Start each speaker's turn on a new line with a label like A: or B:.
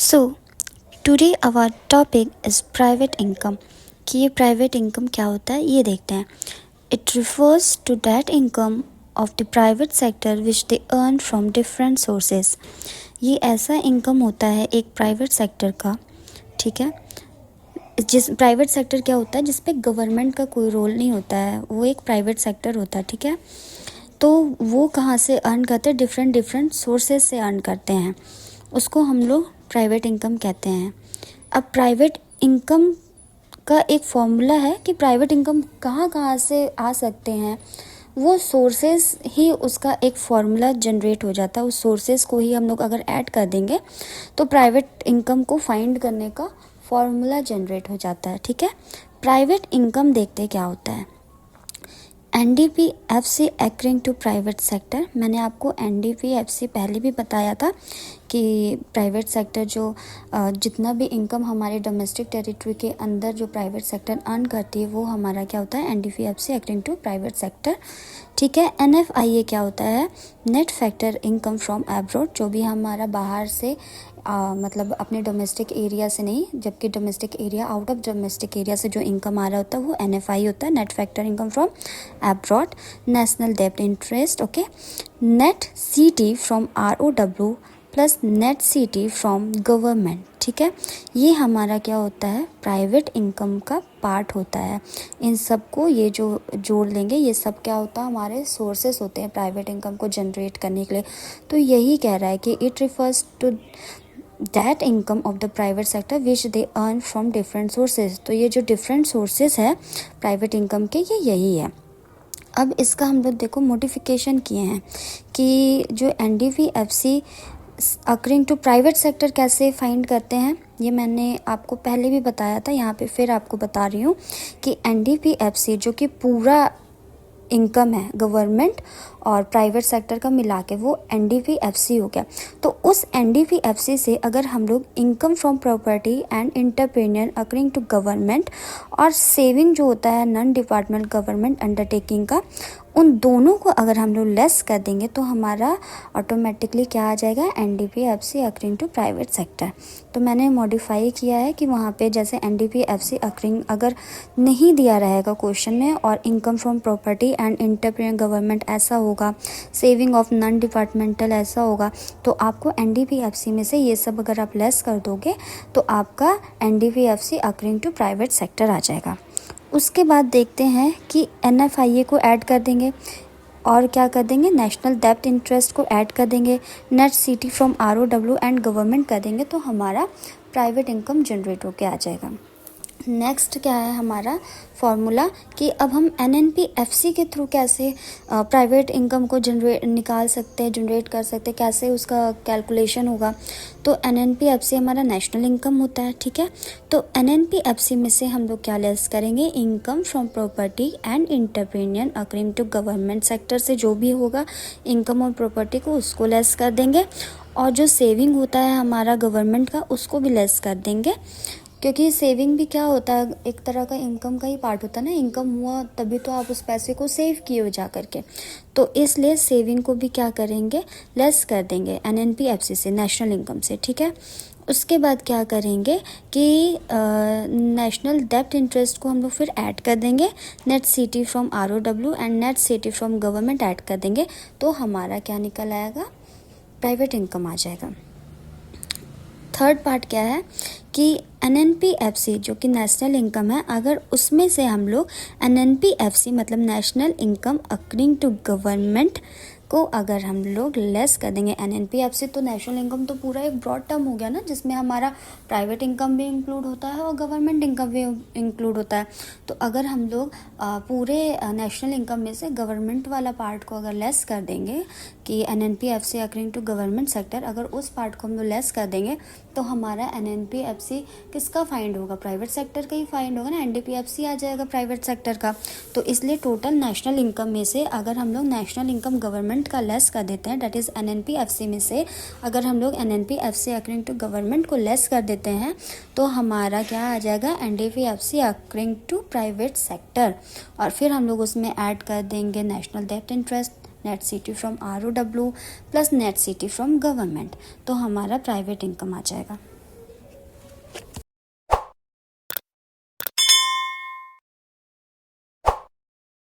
A: So today our topic is private income कि ये private income क्या होता है ये देखते हैं. It refers to that income of the private sector which they earn from different sources. ये ऐसा इनकम होता है एक प्राइवेट सेक्टर का, ठीक है. जिस प्राइवेट सेक्टर क्या होता है जिस पे गवर्नमेंट का कोई रोल नहीं होता है, वो एक प्राइवेट सेक्टर होता है, ठीक है. तो वो कहाँ से अर्न करते हैं? डिफरेंट सोर्सेज से अर्न करते हैं, उसको हम लोग प्राइवेट इनकम कहते हैं. अब प्राइवेट इनकम का एक फॉर्मूला है कि प्राइवेट इनकम कहाँ से आ सकते हैं, वो सोर्सेज ही उसका एक फॉर्मूला जनरेट हो जाता है. उस सोर्सेज को ही हम लोग अगर ऐड कर देंगे तो प्राइवेट इनकम को फाइंड करने का फॉर्मूला जनरेट हो जाता है, ठीक है. प्राइवेट इनकम देखते क्या होता है. NDPFC accruing to private sector. मैंने आपको NDPFC पहले भी बताया था कि प्राइवेट सेक्टर जो जितना भी इनकम हमारे डोमेस्टिक टेरिटरी के अंदर जो प्राइवेट सेक्टर अर्न करती है वो हमारा क्या होता है, NDPFC accruing to private sector, ठीक है. NFIA क्या होता है, net factor income from abroad. जो भी हमारा बाहर से मतलब अपने डोमेस्टिक एरिया से नहीं, जबकि domestic area out of domestic area से जो इनकम आ रहा होता है वो NFI होता है, net factor income from abroad. National डेब्ट interest, okay. Net CT from ROW plus net CT from government, ठीक है. ये हमारा क्या होता है, प्राइवेट इनकम का पार्ट होता है. इन सबको ये जो जोड़ लेंगे ये सब क्या होता है, हमारे सोर्सेस होते हैं प्राइवेट इनकम को जनरेट करने के लिए. तो यही कह रहा है कि it refers to that income of the private sector which they earn from different sources. तो ये जो डिफरेंट सोर्सेज है प्राइवेट इनकम के ये यही है. अब इसका हम लोग देखो मॉडिफिकेशन किए हैं कि जो NDPFC according to private sector कैसे फाइंड करते हैं, ये मैंने आपको पहले भी बताया था, यहाँ पे फिर आपको बता रही हूँ कि NDPFC जो कि पूरा इनकम है गवर्नमेंट और प्राइवेट सेक्टर का मिला के वो NDPFC हो गया. तो उस NDPFC से अगर हम लोग income from property and entrepreneur according to government और सेविंग जो होता है नॉन डिपार्टमेंट गवर्नमेंट अंडरटेकिंग का, उन दोनों को अगर हम लोग लेस कर देंगे तो हमारा ऑटोमेटिकली क्या आ जाएगा, NDPFC according to private sector. तो मैंने मॉडिफाई किया है कि वहाँ पे जैसे NDPFC अकॉर्डिंग अगर नहीं दिया रहेगा क्वेश्चन में और income from property and entrepreneur government ऐसा होगा, सेविंग ऑफ नॉन डिपार्टमेंटल ऐसा होगा, तो आपको NDPFC में से ये सब अगर आप लेस कर दोगे तो आपका NDPFC according to private sector आ जाएगा. उसके बाद देखते हैं कि NFIA को ऐड कर देंगे और क्या कर देंगे, नेशनल डेब्ट इंटरेस्ट को ऐड कर देंगे, net CT from ROW and government कर देंगे तो हमारा प्राइवेट इनकम जनरेट होके आ जाएगा. नेक्स्ट क्या है हमारा फॉर्मूला कि अब हम NNPFC के थ्रू कैसे प्राइवेट इनकम को जनरेट कर सकते हैं, कैसे उसका कैलकुलेशन होगा. तो NNPFC हमारा नेशनल इनकम होता है, ठीक है. तो NNPFC में से हम लोग क्या लेस करेंगे, income from property and entrepreneur according to government sector से जो भी होगा इनकम और प्रॉपर्टी को उसको लेस कर देंगे, और जो सेविंग होता है हमारा गवर्नमेंट का उसको भी लेस कर देंगे, क्योंकि सेविंग भी क्या होता है, एक तरह का इनकम का ही पार्ट होता है ना. इनकम हुआ तभी तो आप उस पैसे को सेव किए हो जा करके, तो इसलिए सेविंग को भी क्या करेंगे, लेस कर देंगे NNPFC से, नेशनल इनकम से, ठीक है. उसके बाद क्या करेंगे कि नेशनल डेब्ट इंटरेस्ट को हम लोग फिर ऐड कर देंगे, net CT from ROW and net CT from government add कर देंगे तो हमारा क्या निकल आएगा, प्राइवेट इनकम आ जाएगा. थर्ड पार्ट क्या है कि NNPFC जो कि नेशनल इनकम है, अगर उसमें से हम लोग NNPFC मतलब national income according to government को अगर हम लोग लेस कर देंगे NNPFC, तो नेशनल इनकम तो पूरा एक ब्रॉड टर्म हो गया ना, जिसमें हमारा प्राइवेट इनकम भी इंक्लूड होता है और गवर्नमेंट इनकम भी इंक्लूड होता है. तो अगर हम लोग पूरे नेशनल इनकम में से गवर्नमेंट वाला पार्ट को अगर लेस कर देंगे कि NNPFC according to government sector, अगर उस पार्ट को हम लोग लेस कर देंगे तो हमारा NNPFC किसका फाइंड होगा, प्राइवेट सेक्टर का ही फाइंड होगा ना, NDPFC आ जाएगा प्राइवेट सेक्टर का. तो इसलिए टोटल नेशनल इनकम में से अगर हम लोग नेशनल इनकम गवर्नमेंट का लेस कर देते हैं, दैट इज़ NNPFC में से अगर हम लोग NNPFC अकॉर्डिंग टू गवर्नमेंट को लेस कर देते हैं तो हमारा क्या आ जाएगा, NDPFC according to private sector, और फिर हम लोग उसमें ऐड कर देंगे नेशनल डेब्ट interest, net CT from ROW plus net CT from government, तो हमारा प्राइवेट इनकम आ जाएगा.